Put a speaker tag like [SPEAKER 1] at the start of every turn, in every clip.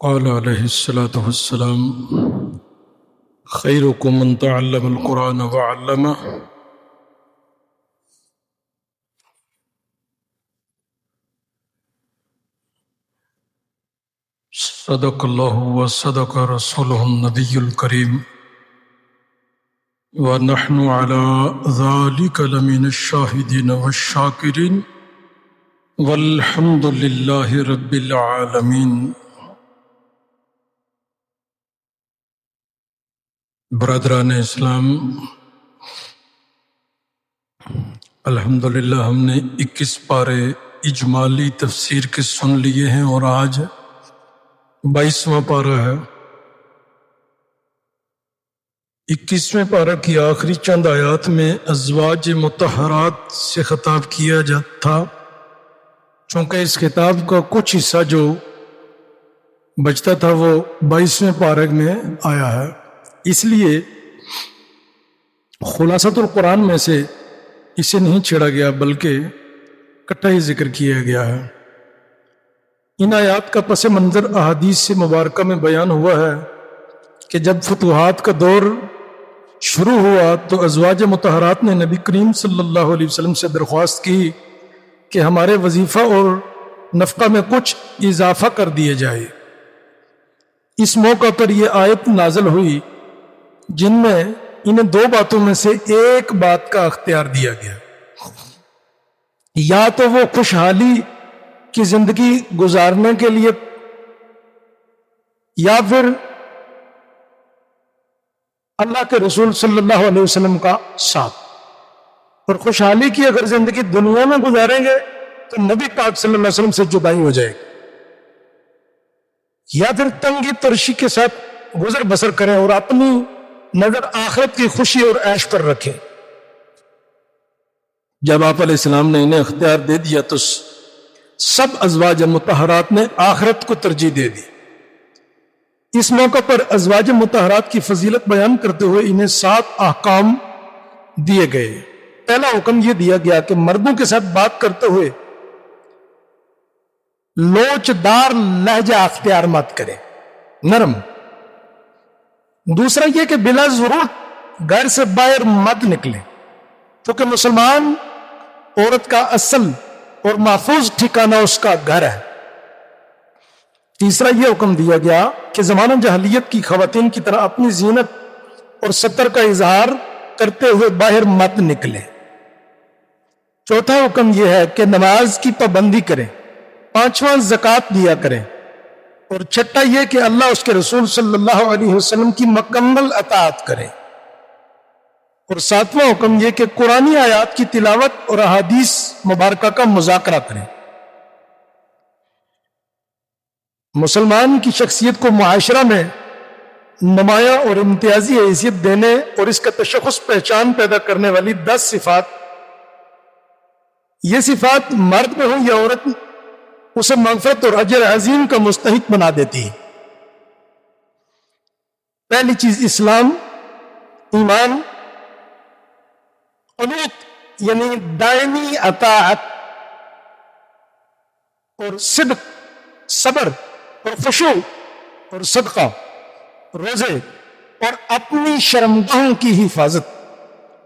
[SPEAKER 1] قال عليه الصلاة والسلام خيركم من تعلم القرآن وعلمه صدق الله وصدق رسوله النبي الكريم ونحن على ذلك لمن الشاهدين والشاكرين والحمد لله رب العالمين۔ برادران اسلام، الحمدللہ ہم نے 21 پارے اجمالی تفسیر کے سن لیے ہیں اور آج 22واں پارہ ہے۔ 21ویں پارہ کی آخری چند آیات میں ازواج مطہرات سے خطاب کیا تھا۔ چونکہ اس خطاب کا کچھ حصہ جو بچتا تھا وہ 22ویں پارے میں آیا ہے، اس لیے خلاصۃ القرآن میں سے اسے نہیں چھیڑا گیا بلکہ اکٹھا ہی ذکر کیا گیا ہے۔ ان آیات کا پس منظر احادیث سے مبارکہ میں بیان ہوا ہے کہ جب فتوحات کا دور شروع ہوا تو ازواج مطہرات نے نبی کریم صلی اللہ علیہ وسلم سے درخواست کی کہ ہمارے وظیفہ اور نفقہ میں کچھ اضافہ کر دیے جائے۔ اس موقع پر یہ آیت نازل ہوئی جن میں انہیں دو باتوں میں سے ایک بات کا اختیار دیا گیا، یا تو وہ خوشحالی کی زندگی گزارنے کے لیے یا پھر اللہ کے رسول صلی اللہ علیہ وسلم کا ساتھ۔ اور خوشحالی کی اگر زندگی دنیا میں گزاریں گے تو نبی پاک صلی اللہ علیہ وسلم سے جدائی ہو جائے گی، یا پھر تنگی ترشی کے ساتھ گزر بسر کریں اور اپنی نظر آخرت کی خوشی اور عیش پر رکھیں۔ جب آپ علیہ السلام نے انہیں اختیار دے دیا تو سب ازواج مطہرات نے آخرت کو ترجیح دے دی۔ اس موقع پر ازواج مطہرات کی فضیلت بیان کرتے ہوئے انہیں 7 احکام دیے گئے۔ پہلا حکم یہ دیا گیا کہ مردوں کے ساتھ بات کرتے ہوئے لوچدار لہجہ اختیار مت کرے، نرم۔ دوسرا یہ کہ بلا ضرورت گھر سے باہر مت نکلے، کیونکہ مسلمان عورت کا اصل اور محفوظ ٹھکانہ اس کا گھر ہے۔ تیسرا یہ حکم دیا گیا کہ زمانہ جاہلیت کی خواتین کی طرح اپنی زینت اور ستر کا اظہار کرتے ہوئے باہر مت نکلے۔ چوتھا حکم یہ ہے کہ نماز کی پابندی کریں، 5واں زکوٰۃ دیا کریں، اور چھٹا یہ کہ اللہ اس کے رسول صلی اللہ علیہ وسلم کی مکمل اطاعت کریں۔ اور 7واں حکم یہ کہ قرآنی آیات کی تلاوت اور احادیث مبارکہ کا مذاکرہ کریں۔ مسلمان کی شخصیت کو معاشرہ میں نمایاں اور امتیازی حیثیت دینے اور اس کا تشخص پہچان پیدا کرنے والی 10 صفات، یہ صفات مرد میں ہو یا عورت، اسے مغفرت اور اجر عظیم کا مستحق بنا دیتی ہے۔ پہلی چیز اسلام، ایمان، قنوت یعنی دائمی اطاعت، اور صدق، صبر اور خشوع اور صدقہ، روزے اور اپنی شرمگاہوں کی حفاظت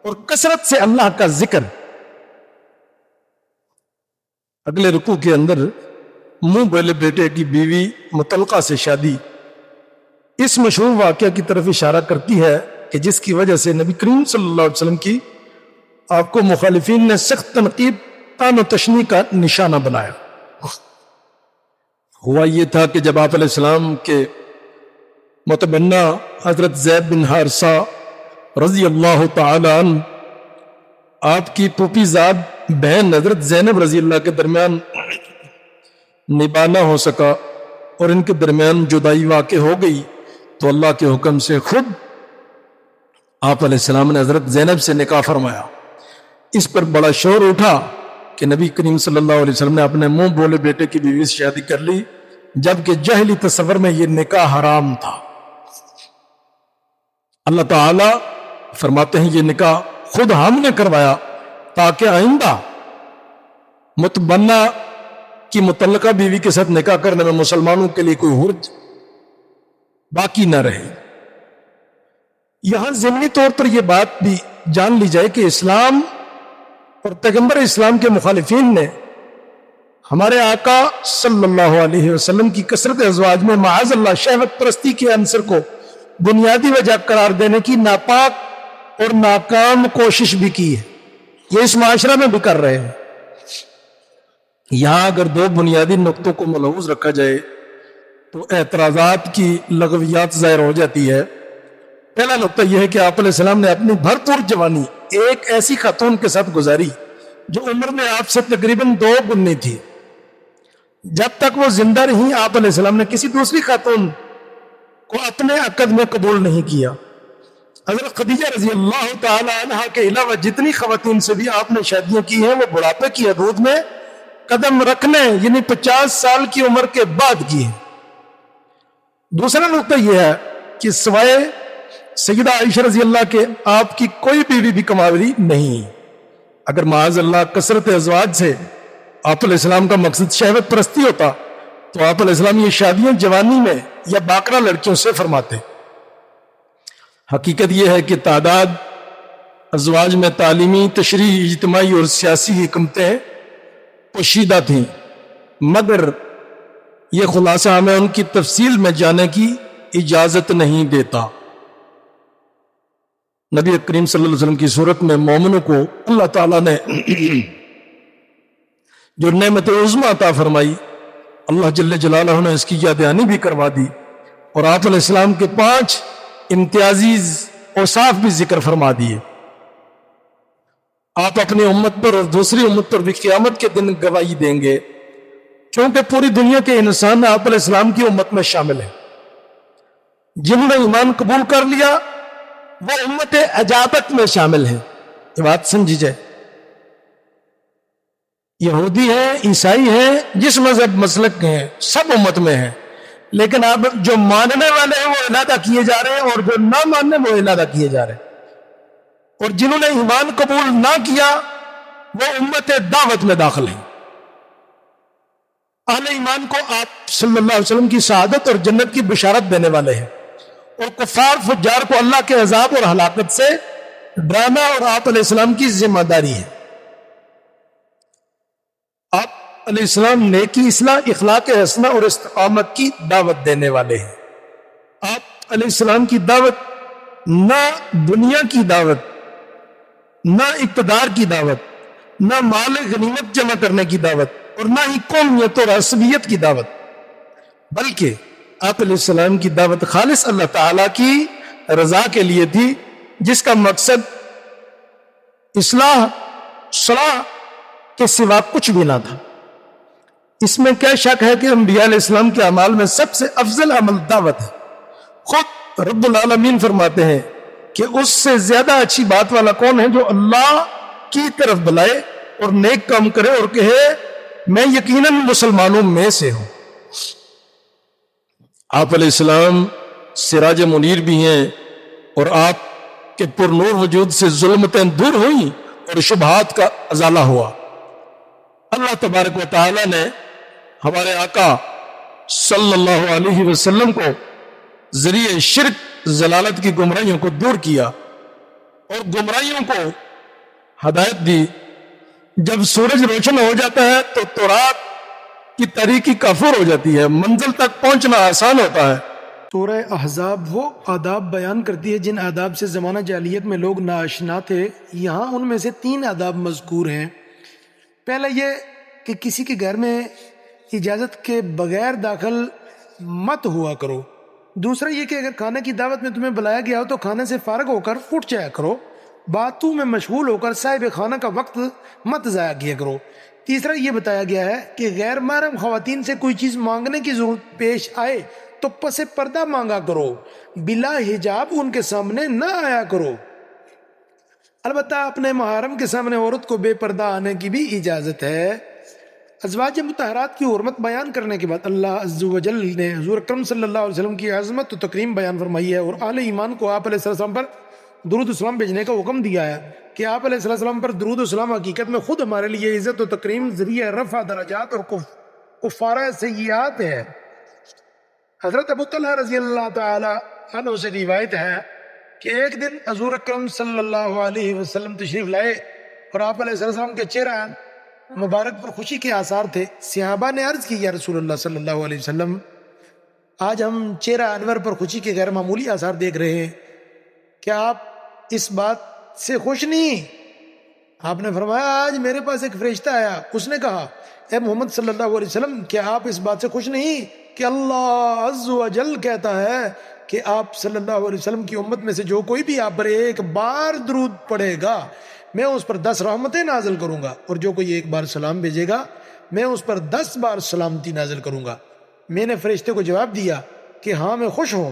[SPEAKER 1] اور کثرت سے اللہ کا ذکر۔ اگلے رکوع کے اندر منہ بولے بیٹے کی بیوی مطلقہ سے شادی اس مشہور واقعہ کی طرف اشارہ کرتی ہے کہ جس کی وجہ سے نبی کریم صلی اللہ علیہ وسلم کی آپ کو مخالفین نے سخت تنقید، طعن و تشنیع کا نشانہ بنایا۔ ہوا یہ تھا کہ جب آپ علیہ السلام کے متبنہ حضرت زید بن حارثہ رضی اللہ تعالی عنہ آپ کی پھوپھی زاد بہن حضرت زینب رضی اللہ کے درمیان نباہ نہ ہو سکا اور ان کے درمیان جدائی واقع ہو گئی، تو اللہ کے حکم سے خود آپ علیہ السلام نے حضرت زینب سے نکاح فرمایا۔ اس پر بڑا شور اٹھا کہ نبی کریم صلی اللہ علیہ وسلم نے اپنے منہ بولے بیٹے کی بیوی سے شادی کر لی، جبکہ جاہلی تصور میں یہ نکاح حرام تھا۔ اللہ تعالی فرماتے ہیں یہ نکاح خود ہم نے کروایا تاکہ آئندہ متبنہ کی متعلقہ بیوی کے ساتھ نکاح کرنے میں مسلمانوں کے لیے کوئی حرج باقی نہ رہے۔ یہاں ضمنی طور پر یہ بات بھی جان لی جائے کہ اسلام اور پیغمبر اسلام کے مخالفین نے ہمارے آقا صلی اللہ علیہ وسلم کی کثرت ازواج میں معاذ اللہ شہوت پرستی کے عنصر کو بنیادی وجہ قرار دینے کی ناپاک اور ناکام کوشش بھی کی ہے۔ یہ اس معاشرہ میں بھی کر رہے ہیں۔ یہاں اگر دو بنیادی نقطوں کو ملحوظ رکھا جائے تو اعتراضات کی لغویات ظاہر ہو جاتی ہے۔ پہلا نقطہ یہ ہے کہ آپ علیہ السلام نے اپنی بھرپور جوانی ایک ایسی خاتون کے ساتھ گزاری جو عمر میں آپ سے تقریباً 2 گنی تھی۔ جب تک وہ زندہ رہیں آپ علیہ السلام نے کسی دوسری خاتون کو اپنے عقد میں قبول نہیں کیا۔ حضرت خدیجہ رضی اللہ تعالی عنہ کے علاوہ جتنی خواتین سے بھی آپ نے شادیاں کی ہیں وہ بڑھاپے کی حدود میں قدم رکھنے یعنی 50 سال کی عمر کے بعد کی ہیں۔ دوسرا نقطہ یہ ہے کہ سوائے سیدہ عائشہ رضی اللہ کے آپ کی کوئی بیوی بھی کماوری نہیں۔ اگر معاذ اللہ کثرت ازواج سے آپ علیہ السلام کا مقصد شہوت پرستی ہوتا تو آپ علیہ السلام یہ شادیاں جوانی میں یا باکرہ لڑکیوں سے فرماتے۔ حقیقت یہ ہے کہ تعداد ازواج میں تعلیمی، تشریحی، اجتماعی اور سیاسی حکمتیں پوشیدہ تھیں، مگر یہ خلاصہ ہمیں ان کی تفصیل میں جانے کی اجازت نہیں دیتا۔ نبی کریم صلی اللہ علیہ وسلم کی صورت میں مومنوں کو اللہ تعالیٰ نے جو نعمت عظمیٰ عطا فرمائی، اللہ جل جلالہ نے اس کی یاد دہانی بھی کروا دی، اور آپ علیہ السلام کے 5 امتیازی اوصاف بھی ذکر فرما دیے۔ آپ اپنی امت پر اور دوسری امت پر بھی قیامت کے دن گواہی دیں گے، کیونکہ پوری دنیا کے انسان آپ علیہ السلام کی امت میں شامل ہیں۔ جنہوں نے ایمان قبول کر لیا وہ امت اجابت میں شامل ہیں۔ یہ بات سمجھی جائے، یہودی ہیں، عیسائی ہیں، جس مذہب مسلک کے ہیں، سب امت میں ہیں، لیکن اب جو ماننے والے ہیں وہ علیحدہ کیے جا رہے ہیں اور جو نہ ماننے وہ علیحدہ کیے جا رہے ہیں۔ اور جنہوں نے ایمان قبول نہ کیا وہ امت دعوت میں داخل ہیں۔ اہل ایمان کو آپ صلی اللہ علیہ وسلم کی سعادت اور جنت کی بشارت دینے والے ہیں، اور کفار فجار کو اللہ کے عذاب اور ہلاکت سے ڈرانا اور آپ علیہ السلام کی ذمہ داری ہے۔ آپ علیہ السلام نیکی، اصلاح، اخلاق حسنہ اور استقامت کی دعوت دینے والے ہیں۔ آپ علیہ السلام کی دعوت نہ دنیا کی دعوت، نہ اقتدار کی دعوت، نہ مال غنیمت جمع کرنے کی دعوت، اور نہ ہی قومیت اور عصبیت کی دعوت، بلکہ آپ علیہ السلام کی دعوت خالص اللہ تعالیٰ کی رضا کے لیے تھی، جس کا مقصد اصلاح، صلاح کے سوا کچھ بھی نہ تھا۔ اس میں کیا شک ہے کہ انبیاء علیہ السلام کے اعمال میں سب سے افضل عمل دعوت ہے۔ خود رب العالمین فرماتے ہیں کہ اس سے زیادہ اچھی بات والا کون ہے جو اللہ کی طرف بلائے اور نیک کام کرے اور کہے میں یقیناً مسلمانوں میں سے ہوں۔ آپ علیہ السلام سراج منیر بھی ہیں، اور آپ کے پر نور وجود سے ظلمتیں دور ہوئیں اور شبہات کا ازالہ ہوا۔ اللہ تبارک و تعالی نے ہمارے آقا صلی اللہ علیہ وسلم کو ذریعے شرک، ضلالت کی گمراہیوں کو دور کیا اور گمراہیوں کو ہدایت دی۔ جب سورج روشن ہو جاتا ہے تو تورات کی تاریکی کافور ہو جاتی ہے، منزل تک پہنچنا آسان ہوتا ہے۔
[SPEAKER 2] سورہ احزاب وہ آداب بیان کرتی ہے جن آداب سے زمانہ جاہلیت میں لوگ ناآشنا تھے۔ یہاں ان میں سے 3 آداب مذکور ہیں۔ پہلا یہ کہ کسی کے گھر میں اجازت کے بغیر داخل مت ہوا کرو۔ دوسرا یہ کہ اگر کھانے کی دعوت میں تمہیں بلایا گیا ہو تو کھانے سے فارغ ہو کر اٹھ جایا کرو، باتوں میں مشغول ہو کر صاحب خانہ کا وقت مت ضائع کیا کرو۔ تیسرا یہ بتایا گیا ہے کہ غیر محرم خواتین سے کوئی چیز مانگنے کی ضرورت پیش آئے تو پس پردہ مانگا کرو، بلا حجاب ان کے سامنے نہ آیا کرو۔ البتہ اپنے محرم کے سامنے عورت کو بے پردہ آنے کی بھی اجازت ہے۔ ازواج مطہرات کی حرمت بیان کرنے کے بعد اللہ عز و جل نے حضور اکرم صلی اللہ علیہ وسلم کی عظمت و تکریم بیان فرمائی ہے، اور اہل ایمان کو آپ علیہ السلام پر درود و سلام بھیجنے کا حکم دیا ہے کہ آپ علیہ السلام پر درود و سلام حقیقت میں خود ہمارے لیے عزت و تکریم، ذریعہ رفع درجات اور کفارہ سیئات ہے۔ حضرت ابو طلحہ رضی اللہ تعالی عنہ سے روایت ہے کہ ایک دن حضور اکرم صلی اللہ علیہ وسلم تشریف لائے اور آپ علیہ السلام کے چہرہ مبارک پر خوشی کے آثار تھے. صحابہ نے عرض کی یا رسول اللہ صلی اللہ علیہ وسلم آج ہم چہرہ انور پر خوشی کے غیر معمولی آثار دیکھ رہے ہیں, کیا آپ اس بات سے خوش نہیں؟ آپ نے فرمایا آج میرے پاس ایک فرشتہ آیا, اس نے کہا اے محمد صلی اللہ علیہ وسلم کیا آپ اس بات سے خوش نہیں کہ اللہ عز و جل کہتا ہے کہ آپ صلی اللہ علیہ وسلم کی امت میں سے جو کوئی بھی آپ پر ایک بار درود پڑھے گا میں اس پر 10 رحمتیں نازل کروں گا, اور جو کوئی ایک بار سلام بھیجے گا میں اس پر 10 بار سلامتی نازل کروں گا. میں نے فرشتے کو جواب دیا کہ ہاں میں خوش ہوں.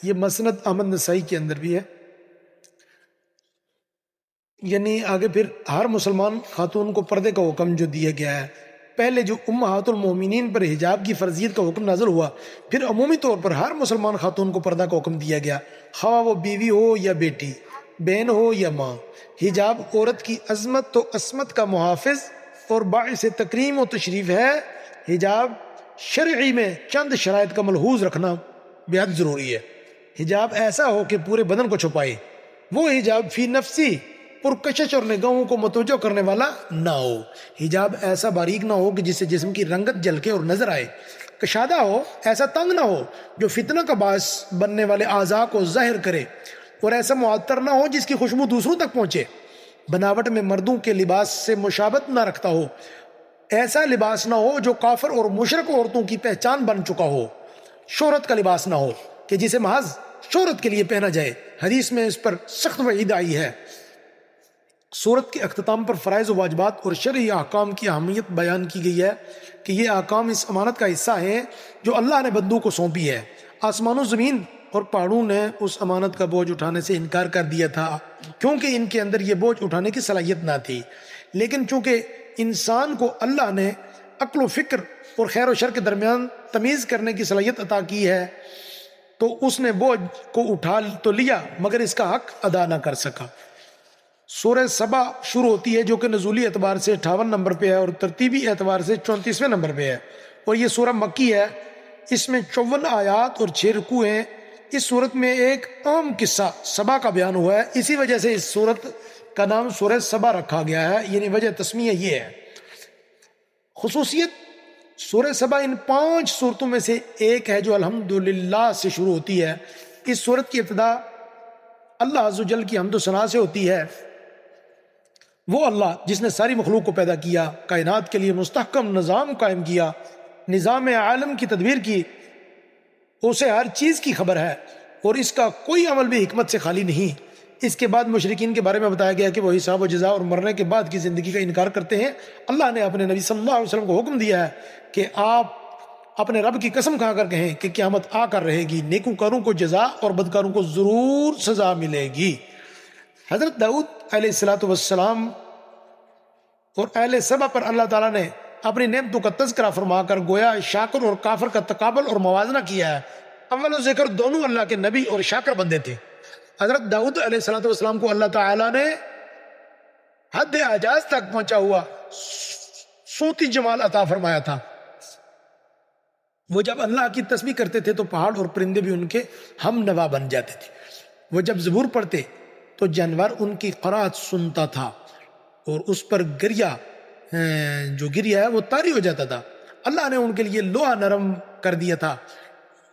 [SPEAKER 2] یہ مسند احمد نسائی کے اندر بھی ہے. یعنی آگے پھر ہر مسلمان خاتون کو پردے کا حکم جو دیا گیا ہے, پہلے جو امہات المومنین پر حجاب کی فرضیت کا حکم نازل ہوا, پھر عمومی طور پر ہر مسلمان خاتون کو پردہ کا حکم دیا گیا, خواہ وہ بیوی ہو یا بیٹی, بہن ہو یا ماں. حجاب عورت کی عظمت و عصمت کا محافظ اور باعث تکریم و تشریف ہے. حجاب شرعی میں چند شرائط کا ملحوظ رکھنا بہت ضروری ہے. حجاب ایسا ہو کہ پورے بدن کو چھپائے. وہ حجاب فی نفسی پرکشش اور نگاہوں کو متوجہ کرنے والا نہ ہو. حجاب ایسا باریک نہ ہو کہ جس سے جسم کی رنگت جھلکے اور نظر آئے. کشادہ ہو, ایسا تنگ نہ ہو جو فتنہ کا باعث بننے والے اعضاء کو ظاہر کرے, اور ایسا معطر نہ ہو جس کی خوشبو دوسروں تک پہنچے. بناوٹ میں مردوں کے لباس سے مشابہت نہ رکھتا ہو. ایسا لباس نہ ہو جو کافر اور مشرک عورتوں کی پہچان بن چکا ہو. شہرت کا لباس نہ ہو کہ جسے محض شہرت کے لیے پہنا جائے. حدیث میں اس پر سخت وعید آئی ہے. سورت کے اختتام پر فرائض و واجبات اور شرعی احکام کی اہمیت بیان کی گئی ہے کہ یہ احکام اس امانت کا حصہ ہیں جو اللہ نے بندوں کو سونپی ہے. آسمان و زمین اور پہاڑوں نے اس امانت کا بوجھ اٹھانے سے انکار کر دیا تھا کیونکہ ان کے اندر یہ بوجھ اٹھانے کی صلاحیت نہ تھی. لیکن چونکہ انسان کو اللہ نے عقل و فکر اور خیر و شر کے درمیان تمیز کرنے کی صلاحیت عطا کی ہے تو اس نے بوجھ کو اٹھا تو لیا مگر اس کا حق ادا نہ کر سکا. سورہ سبا شروع ہوتی ہے جو کہ نزولی اعتبار سے 58 نمبر پہ ہے اور ترتیبی اعتبار سے 34ویں نمبر پہ ہے, اور یہ سورہ مکی ہے. اس میں 54 آیات اور 6 رکوع ہیں. اس سورت میں ایک عام قصہ سبا کا بیان ہوا ہے, اسی وجہ سے اس سورت کا نام سورہ سبا رکھا گیا ہے. یعنی وجہ تسمیہ یہ ہے. خصوصیت سورہ سبا ان 5 سورتوں میں سے ایک ہے جو الحمدللہ سے شروع ہوتی ہے. اس سورت کی ابتدا اللہ عز و جل کی حمد و ثنا سے ہوتی ہے. وہ اللہ جس نے ساری مخلوق کو پیدا کیا, کائنات کے لیے مستحکم نظام قائم کیا, نظام عالم کی تدبیر کی, اسے ہر چیز کی خبر ہے اور اس کا کوئی عمل بھی حکمت سے خالی نہیں. اس کے بعد مشرکین کے بارے میں بتایا گیا کہ وہ حساب و جزا اور مرنے کے بعد کی زندگی کا انکار کرتے ہیں. اللہ نے اپنے نبی صلی اللہ علیہ وسلم کو حکم دیا ہے کہ آپ اپنے رب کی قسم کھا کر کہیں کہ قیامت آ کر رہے گی, نیکوکاروں کو جزا اور بدکاروں کو ضرور سزا ملے گی. حضرت داؤد علیہ السلام اور اہل سبا پر اللہ تعالیٰ نے اپنی نعمتوں کا تذکرہ فرما کر گویا شاکر اور کافر کا تقابل اور موازنہ کیا ہے. اول و ذکر دونوں اللہ کے نبی اور شاکر بندے تھے. حضرت داؤد علیہ السلام کو اللہ تعالیٰ نے حد اعجاز تک پہنچا ہوا صوتی جمال عطا فرمایا تھا. وہ جب اللہ کی تسبیح کرتے تھے تو پہاڑ اور پرندے بھی ان کے ہم نوا بن جاتے تھے. وہ جب زبور پڑھتے تو جانور ان کی قرات سنتا تھا اور اس پر گریا جو گریا ہے وہ طاری ہو جاتا تھا. اللہ نے ان کے لیے لوہا نرم کر دیا تھا,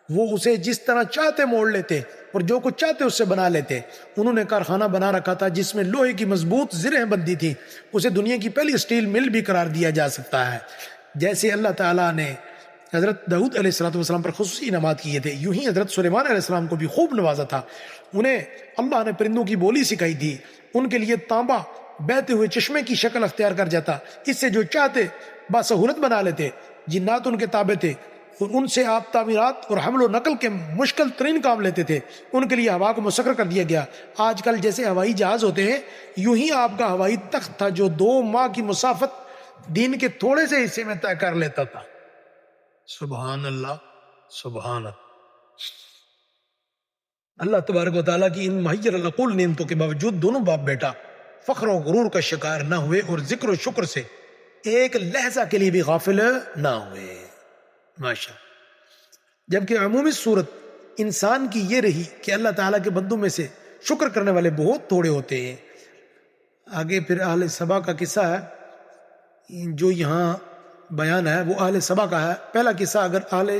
[SPEAKER 2] وہ اسے جس طرح چاہتے موڑ لیتے اور جو کچھ چاہتے اس سے بنا لیتے. انہوں نے کارخانہ بنا رکھا تھا جس میں لوہے کی مضبوط زرہیں بندی تھی. اسے دنیا کی پہلی اسٹیل مل بھی قرار دیا جا سکتا ہے. جیسے اللہ تعالیٰ نے حضرت داؤد علیہ السلام پر خصوصی انعامات کیے تھے, یوں ہی حضرت سلیمان علیہ السلام کو بھی خوب نوازا تھا. انہیں اللہ نے پرندوں کی بولی سکھائی تھی. ان کے لیے تانبا بہتے ہوئے چشمے کی شکل اختیار کر جاتا, اس سے جو چاہتے باسہولت بنا لیتے. جنات ان کے تابع تھے اور ان سے آپ تعمیرات اور حمل و نقل کے مشکل ترین کام لیتے تھے. ان کے لیے ہوا کو مسخر کر دیا گیا. آج کل جیسے ہوائی جہاز ہوتے ہیں یوں ہی آپ کا ہوائی تخت تھا جو 2 ماہ کی مسافت دین کے تھوڑے سے حصے میں طے کر لیتا تھا. سبحان اللہ, سبحان اللہ. تبارک و تعالیٰ کی ان مہیر العقول نعمتوں کے باوجود دونوں باپ بیٹا فخر و غرور کا شکار نہ ہوئے اور ذکر و شکر سے ایک لحظہ کے لیے بھی غافل نہ ہوئے. ماشاء جبکہ عمومی صورت انسان کی یہ رہی کہ اللہ تعالیٰ کے بندوں میں سے شکر کرنے والے بہت تھوڑے ہوتے ہیں۔ آگے پھر اہل سبا کا قصہ ہے جو یہاں بیان ہے، وہ اہل سبا کا ہے۔ پہلا قصہ اگر اہل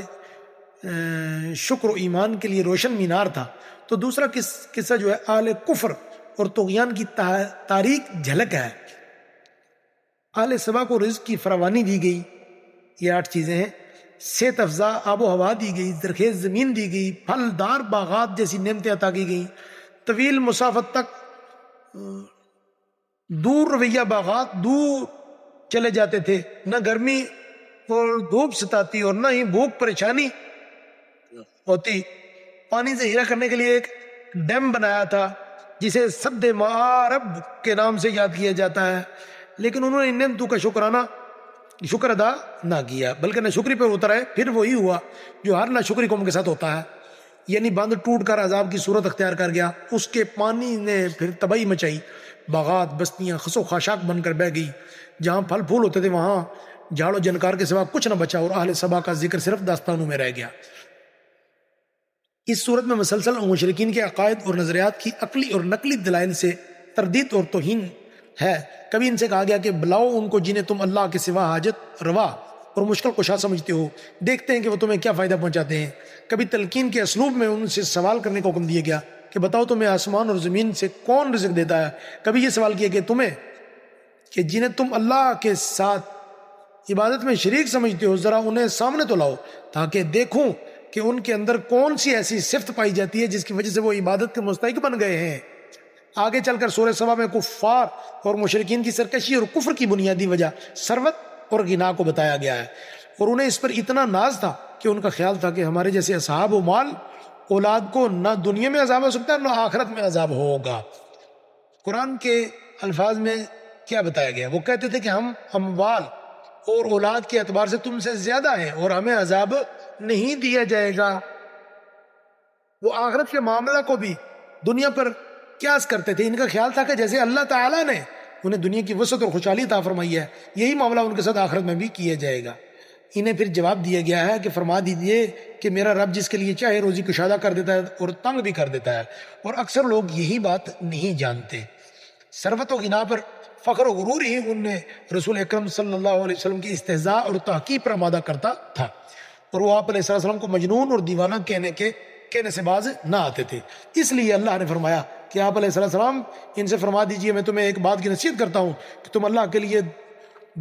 [SPEAKER 2] شکر و ایمان کے لیے روشن مینار تھا، تو دوسرا قصہ جو ہے اہل کفر اور طغیان کی تاریک جھلک ہے۔ اہل سبا کو رزق کی فراوانی دی گئی، یہ 8 چیزیں ہیں۔ صحت افزا آب و ہوا دی گئی، زرخیز زمین دی گئی، پھلدار باغات جیسی نعمتیں عطا کی گئیں، طویل مسافت تک دور رویہ باغات دور چلے جاتے تھے، نہ گرمی اور دھوپ ستاتی اور نہ ہی بھوک پریشانی ہوتی۔ پانی سے ہیرا کرنے کے لیے ایک ڈیم بنایا تھا جسے سد معارب کے نام سے یاد کیا جاتا ہے، لیکن انہوں نے ان نعمتوں کا شکر ادا نہ کیا، بلکہ نہ شکری پر اتر آئے۔ پھر وہی ہوا جو ہر نہ شکری قوم کے ساتھ ہوتا ہے، یعنی بند ٹوٹ کر عذاب کی صورت اختیار کر گیا، اس کے پانی نے پھر تباہی مچائی، باغات بستیاں خس و خاشاک بن کر بہ گئی، جہاں پھل پھول ہوتے تھے وہاں جھاڑ و جنکار کے سوا کچھ نہ بچا، اور اہل سبا کا ذکر صرف داستانوں میں رہ گیا۔ اس صورت میں مسلسل مشرکین کے عقائد اور نظریات کی عقلی اور نقلی دلائل سے تردید اور توہین ہے۔ کبھی ان سے کہا گیا کہ بلاؤ ان کو جنہیں تم اللہ کے سوا حاجت روا اور مشکل کشا سمجھتے ہو، دیکھتے ہیں کہ وہ تمہیں کیا فائدہ پہنچاتے ہیں۔ کبھی تلقین کے اسلوب میں ان سے سوال کرنے کا حکم دیا گیا کہ بتاؤ تمہیں آسمان اور زمین سے کون رزق دیتا ہے۔ کبھی یہ سوال کیا کہ جنہیں تم اللہ کے ساتھ عبادت میں شریک سمجھتے ہو، ذرا انہیں سامنے تو لاؤ تاکہ دیکھوں کہ ان کے اندر کون سی ایسی صفت پائی جاتی ہے جس کی وجہ سے وہ عبادت کے مستحق بن گئے ہیں۔ آگے چل کر سورہ سبا میں کفار اور مشرکین کی سرکشی اور کفر کی بنیادی وجہ ثروت اور غنا کو بتایا گیا ہے، اور انہیں اس پر اتنا ناز تھا کہ ان کا خیال تھا کہ ہمارے جیسے اصحاب و مال اولاد کو نہ دنیا میں عذاب ہو سکتا ہے نہ آخرت میں عذاب ہوگا۔ قرآن کے الفاظ میں کیا بتایا گیا؟ وہ کہتے تھے کہ ہم اموال اور اولاد کے اعتبار سے تم سے زیادہ ہیں اور ہمیں عذاب نہیں دیا جائے گا۔ وہ آخرت کے معاملہ کو بھی دنیا پر قیاس کرتے تھے۔ ان کا خیال تھا کہ جیسے اللہ تعالیٰ نے انہیں دنیا کی وسعت اور خوشحالی عطا فرمائی ہے، یہی معاملہ ان کے ساتھ آخرت میں بھی کیا جائے گا۔ انہیں پھر جواب دیا گیا ہے کہ فرما دیجئے کہ میرا رب جس کے لیے چاہے روزی کشادہ کر دیتا ہے اور تنگ بھی کر دیتا ہے، اور اکثر لوگ یہی بات نہیں جانتے۔ ثروت و غنا پر فخر و غرور ہی ان نے رسول اکرم صلی اللہ علیہ وسلم کی استہزاء اور تحقیر پر آمادہ کرتا تھا، اور وہ آپ علیہ السلام کو مجنون اور دیوانہ کہنے سے باز نہ آتے تھے۔ اس لیے اللہ نے فرمایا کہ آپ علیہ السلام ان سے فرما دیجئے میں تمہیں ایک بات کی نصیحت کرتا ہوں کہ تم اللہ کے لیے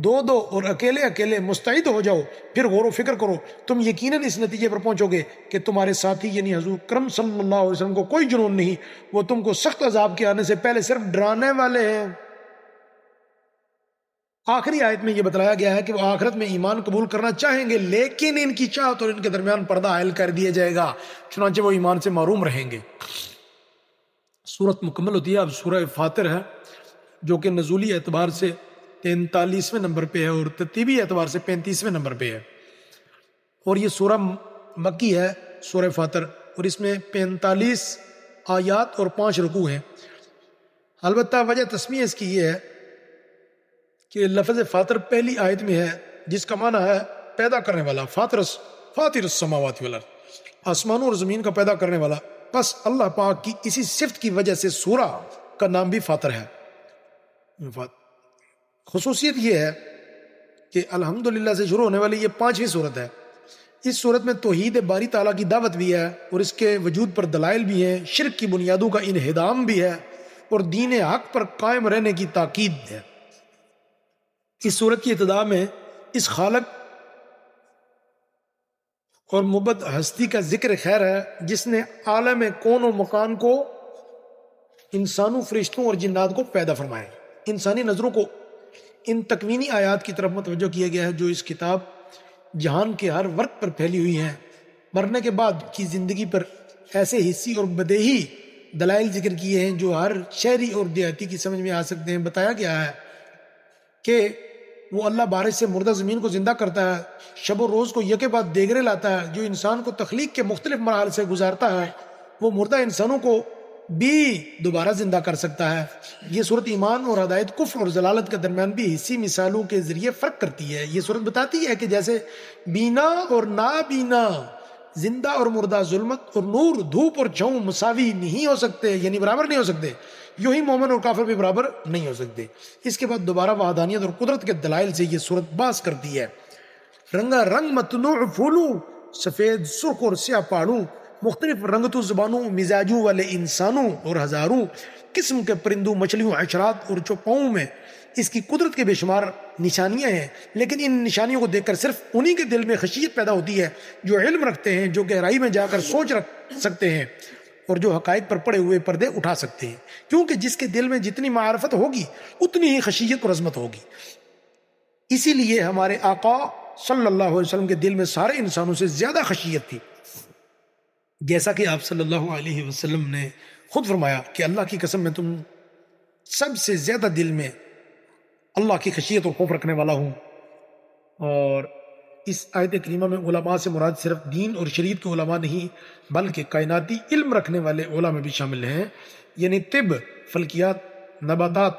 [SPEAKER 2] دو اور اکیلے اکیلے مستعد ہو جاؤ، پھر غور و فکر کرو، تم یقیناً اس نتیجے پر پہنچو گے کہ تمہارے ساتھی یعنی حضور کرم صلی اللہ علیہ وسلم کو کوئی جنون نہیں، وہ تم کو سخت عذاب کے آنے سے پہلے صرف ڈرانے والے ہیں۔ آخری آیت میں یہ بتلایا گیا ہے کہ وہ آخرت میں ایمان قبول کرنا چاہیں گے، لیکن ان کی چاہت اور ان کے درمیان پردہ حائل کر دیا جائے گا، چنانچہ وہ ایمان سے محروم رہیں گے۔ سورت مکمل ہوتی ہے۔ اب سورہ فاطر ہے جو کہ نزولی اعتبار سے 43ویں نمبر پہ ہے اور ترتیبی اعتبار سے 35ویں نمبر پہ ہے، اور یہ سورہ مکی ہے سورہ فاطر، اور اس میں 45 آیات اور 5 رکوع ہیں۔ البتہ وجہ تسمیہ اس کی یہ ہے کہ لفظ فاطر پہلی آیت میں ہے جس کا معنی ہے پیدا کرنے والا، فاطر السماوات والارض، آسمانوں اور زمین کا پیدا کرنے والا۔ پس اللہ پاک کی اسی صفت کی وجہ سے سورہ کا نام بھی فاطر ہے۔ خصوصیت یہ ہے کہ الحمدللہ سے شروع ہونے والی یہ 5ویں سورت ہے۔ اس سورت میں توحید باری تعالیٰ کی دعوت بھی ہے اور اس کے وجود پر دلائل بھی ہیں، شرک کی بنیادوں کا انہدام بھی ہے اور دین حق پر قائم رہنے کی تاکید ہے۔ اس سورت کی ابتدا میں اس خالق اور مبد ہستی کا ذکر خیر ہے جس نے عالم کون و مکان کو، انسانوں، فرشتوں اور جنات کو پیدا فرمایا۔ انسانی نظروں کو ان تکوینی آیات کی طرف متوجہ کیا گیا ہے جو اس کتاب جہان کے ہر ورق پر پھیلی ہوئی ہیں۔ مرنے کے بعد کی زندگی پر ایسے حسی اور بدیہی دلائل ذکر کیے ہیں جو ہر شہری اور دیہاتی کی سمجھ میں آ سکتے ہیں۔ بتایا گیا ہے کہ وہ اللہ بارش سے مردہ زمین کو زندہ کرتا ہے، شب و روز کو یکے بعد دیگرے لاتا ہے، جو انسان کو تخلیق کے مختلف مراحل سے گزارتا ہے، وہ مردہ انسانوں کو بھی دوبارہ زندہ کر سکتا ہے۔ یہ صورت ایمان اور ہدایت، کفر اور ضلالت کے درمیان بھی حسی مثالوں کے ذریعے فرق کرتی ہے۔ یہ صورت بتاتی ہے کہ جیسے بینا اور نابینا زندہ اور مردہ، ظلمت اور نور، دھوپ اور چھاؤں مساوی نہیں ہو سکتے، یعنی برابر نہیں ہو سکتے، یوں ہی مومن اور کافر بھی برابر نہیں ہو سکتے۔ اس کے بعد دوبارہ وحدانیت اور قدرت کے دلائل سے یہ صورت باز کرتی ہے۔ رنگا رنگ متنوع پھولوں، سفید، سرخ اور سیاہ پہاڑوں، مختلف رنگتوں، زبانوں، مزاجوں والے انسانوں اور ہزاروں قسم کے پرندوں، مچھلیوں، حشرات اور چوپاؤں میں اس کی قدرت کے بے شمار نشانیاں ہیں، لیکن ان نشانیوں کو دیکھ کر صرف انہی کے دل میں خشیت پیدا ہوتی ہے جو علم رکھتے ہیں، جو گہرائی میں جا کر سوچ رکھ سکتے ہیں اور جو حقائق پر پڑے ہوئے پردے اٹھا سکتے ہیں، کیونکہ جس کے دل میں جتنی معرفت ہوگی اتنی ہی خشیت اور عظمت ہوگی۔ اسی لیے ہمارے آقا صلی اللہ علیہ وسلم کے دل میں سارے انسانوں سے زیادہ خشیت تھی، جیسا کہ آپ صلی اللہ علیہ وسلم نے خود فرمایا کہ اللہ کی قسم میں تم سب سے زیادہ دل میں اللہ کی خشیت اور خوف رکھنے والا ہوں۔ اور اس آیت کریمہ میں علماء سے مراد صرف دین اور شریعت کے علماء نہیں بلکہ کائناتی علم رکھنے والے علماء بھی شامل ہیں، یعنی طب، فلکیات، نباتات،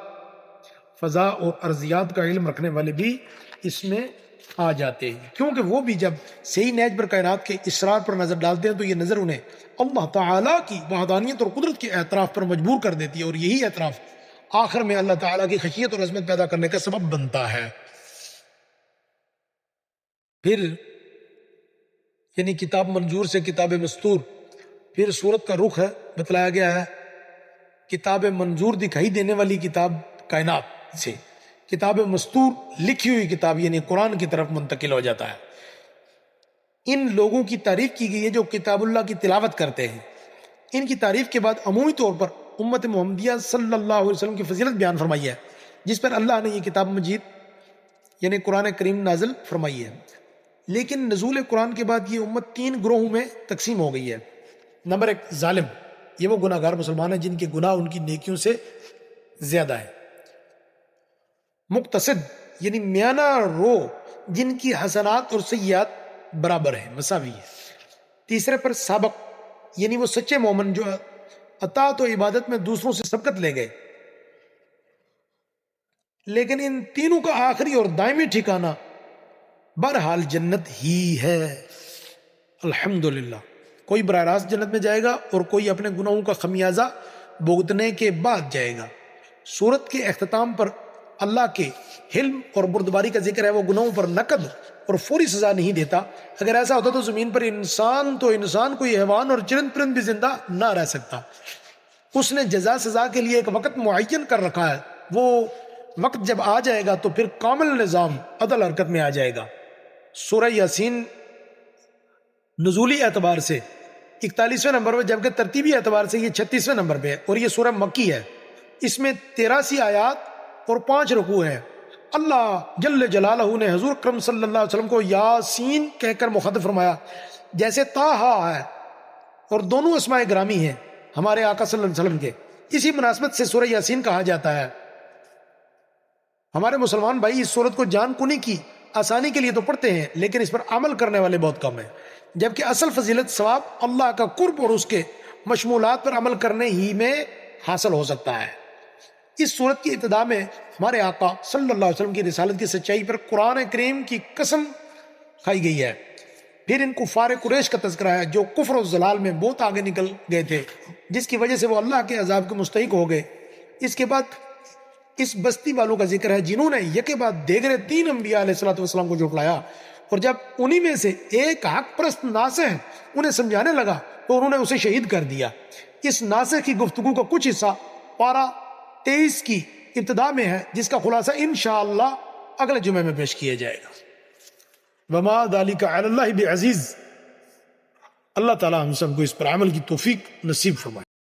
[SPEAKER 2] فضا اور ارضیات کا علم رکھنے والے بھی اس میں آ جاتے ہیں، کیونکہ وہ بھی جب صحیح نیج پر کائنات کے اسرار پر نظر ڈالتے ہیں تو یہ نظر انہیں اللہ تعالیٰ کی وحدانیت اور قدرت کے اعتراف پر مجبور کر دیتی ہے، اور یہی اعتراف آخر میں اللہ تعالیٰ کی خشیت اور عظمت پیدا کرنے کا سبب بنتا ہے۔ پھر یعنی کتاب منظور سے کتاب مستور، پھر سورت کا رخ ہے بتلایا گیا ہے کتاب منظور دکھائی دینے والی کتاب کائنات سے کتاب مستور لکھی ہوئی کتاب یعنی قرآن کی طرف منتقل ہو جاتا ہے۔ ان لوگوں کی تعریف کی گئی ہے جو کتاب اللہ کی تلاوت کرتے ہیں۔ ان کی تعریف کے بعد عمومی طور پر امت محمدیہ صلی اللہ علیہ وسلم کی فضیلت بیان فرمائی ہے، جس پر اللہ نے یہ کتاب مجید یعنی قرآن کریم نازل فرمائی ہے۔ لیکن نزول قرآن کے بعد یہ امت 3 گروہوں میں تقسیم ہو گئی ہے۔ نمبر 1 ظالم، یہ وہ گناہ گار مسلمان ہیں جن کے گناہ ان کی نیکیوں سے زیادہ ہے۔ مقتصد یعنی میانہ رو، جن کی حسنات اور سیئات برابر ہیں، مساوی ہے۔ تیسرے پر سابق، یعنی وہ سچے مومن جو اطاعت و عبادت میں دوسروں سے سبقت لے گئے۔ لیکن ان تینوں کا آخری اور دائمی ٹھکانہ بہرحال جنت ہی ہے، الحمدللہ۔ کوئی براہ راست جنت میں جائے گا اور کوئی اپنے گناہوں کا خمیازہ بھگتنے کے بعد جائے گا۔ سورت کے اختتام پر اللہ کے حلم اور بردباری کا ذکر ہے، وہ گناہوں پر نقد اور فوری سزا نہیں دیتا۔ اگر ایسا ہوتا تو زمین پر انسان کوئی حیوان اور چرند پرند بھی زندہ نہ رہ سکتا۔ اس نے جزا سزا کے لیے ایک وقت معین کر رکھا ہے، وہ وقت جب آ جائے گا تو پھر کامل نظام عدل حرکت میں آ جائے گا۔ سورہ یاسین نزولی اعتبار سے 41ویں نمبر پہ، جبکہ ترتیبی اعتبار سے یہ 36ویں نمبر پہ ہے، اور یہ سورہ مکی ہے۔ اس میں 83 آیات اور 5 رکوع ہیں۔ اللہ جل جلالہ نے حضور اکرم صلی اللہ علیہ وسلم کو یاسین کہہ کر مخاطب فرمایا، جیسے طٰہٰ ہے، اور دونوں اسماء گرامی ہیں ہمارے آقا صلی اللہ علیہ وسلم کے۔ اسی مناسبت سے سورہ یاسین کہا جاتا ہے۔ ہمارے مسلمان بھائی اس سورت کو جان کنی کی آسانی کے لیے تو پڑھتے ہیں، لیکن اس پر عمل کرنے والے بہت کم ہیں، جبکہ اصل فضیلت ثواب اللہ کا قرب اور اس کے مشمولات پر عمل کرنے ہی میں حاصل ہو سکتا ہے۔ اس سورت کی ابتدا میں ہمارے آقا صلی اللہ علیہ وسلم کی رسالت کی سچائی پر قرآن کریم کی قسم کھائی گئی ہے۔ پھر ان کفار قریش کا تذکرہ ہے جو کفر و ضلال میں بہت آگے نکل گئے تھے، جس کی وجہ سے وہ اللہ کے عذاب کے مستحق ہو گئے۔ اس کے بعد اس بستی والوں کا ذکر ہے جنہوں نے یکے بعد دیگرے 3 انبیاء علیہ الصلوۃ والسلام کو جھٹلایا، اور جب انہی میں سے ایک حق پرست ناصح انہیں سمجھانے لگا تو انہوں نے اسے شہید کر دیا۔ اس ناصح کی گفتگو کا کچھ حصہ پارہ 23 کی ابتدا میں ہے، جس کا خلاصہ انشاءاللہ اگلے جمعے میں پیش کیا جائے گا۔ وما ذلک علی اللہ بعزیز۔ اللہ تعالی ہم سب کو اس پر عمل کی توفیق نصیب فرمائے۔